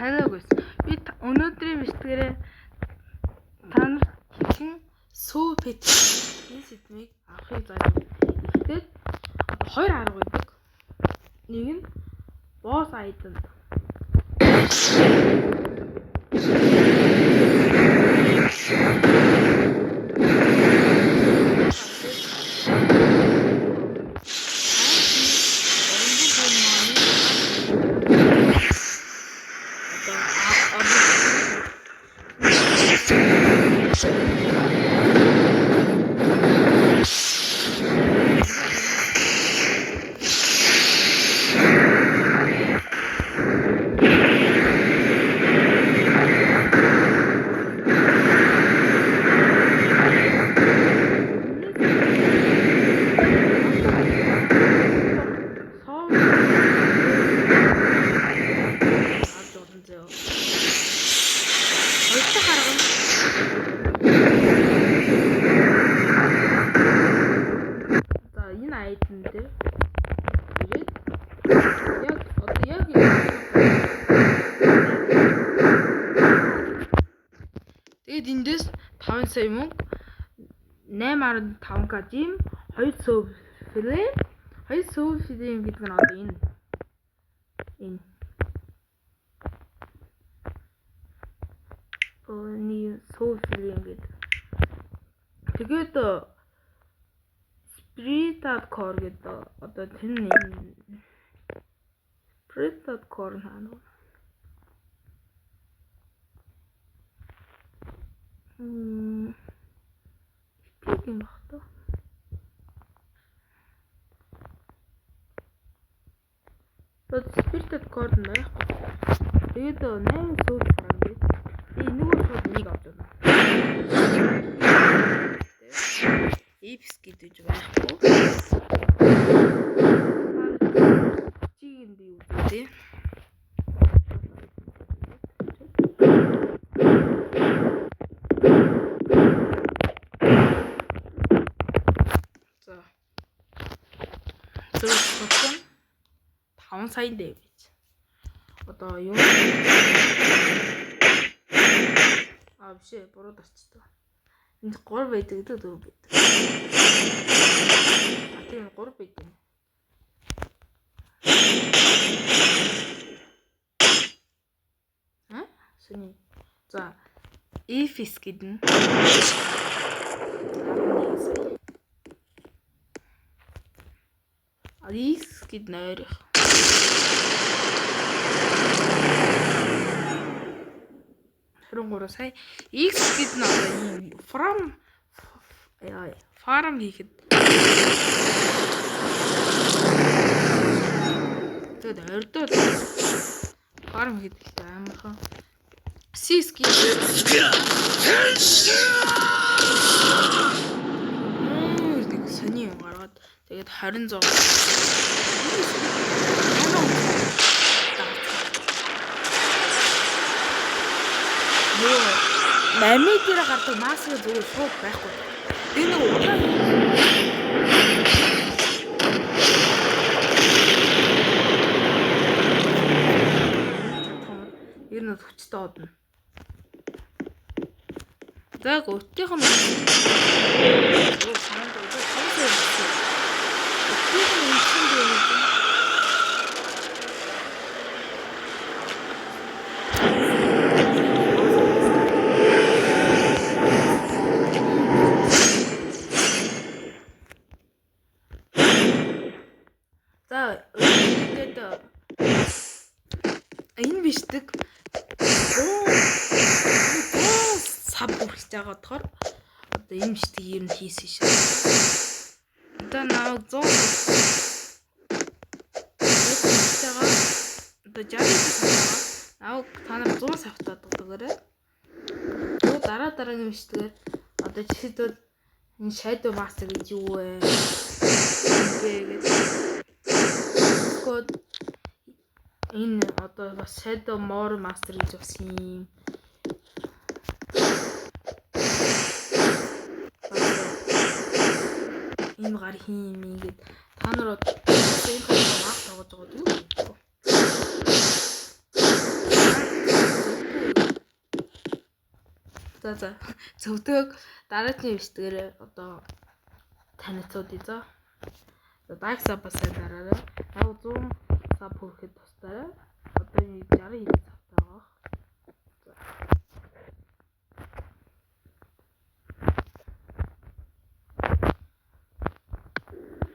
hello guys. Би өнөөдрийн бичлэгээрээ та нарт хэлхэн сүү пет энэ сэдвийг авахыг зааж байна. Тэгэхдээ хоёр арга байдаг. Нэг нь boss item. Тэгээд эндээс 5 сая мөнгө 8.5k жим 2 сувь филем 2 сувь филем гэдэг нь одоо энэ Оны сувь филем гэдэг. Тэгээд Spirited Core гэдэг одоо тэр нь Spirited Core хаана Speaking багтаа. Spirited Core нь байхгүй. Тэгээд 8 сүүл гараад би нөгөө шууд нэг авч байна. Epic гэдэг байхгүй. Чигийн би үзээ. За. 5 сая дэвэж. Одоо юу? Биш буруу дарчдаг. Энд 3 байдаг гэдэг 4 байдаг. Тийм 3 байдаг. Сэний. За. Epic гэдэг нь Алис гэд нойрох. Хэрэг 3 сая. X гэд нь одоо ийм farm хийхэд. Тэгээд ордоо farm хийхэд амархан. C гэд сони гаргаад тэгээд 20 зур. Намиг дээр гардаг маск зүгээр шууд байхгүй. Би нэг удаан ернөд хүчтэй одно. Яг өтгийнх нь энэ бишдэг сав хүрч байгаа болохоор одоо энэ бишдэг ер нь хийсэн шээ. Одоо наа 100 одоо жаргал наа та нар 100 савтаад дагаарай. Тэгвэл дараагийн бишдгээр одоо жишээлбэл энэ Shadow Master гэж юу вэ? Тэгээд энэ одоо бас Shadow More Master гэж бас юм. Энэ гар хийм ингээд та нар энэ хөлөө мах тоглож байгаа юу? За. Зөвдөг дараагийн бэлтгэрээ одоо танилцуулъя за. За дайгсаа бас дараарай. Яг 100 саб хүрэхэд тустай. Одоо 60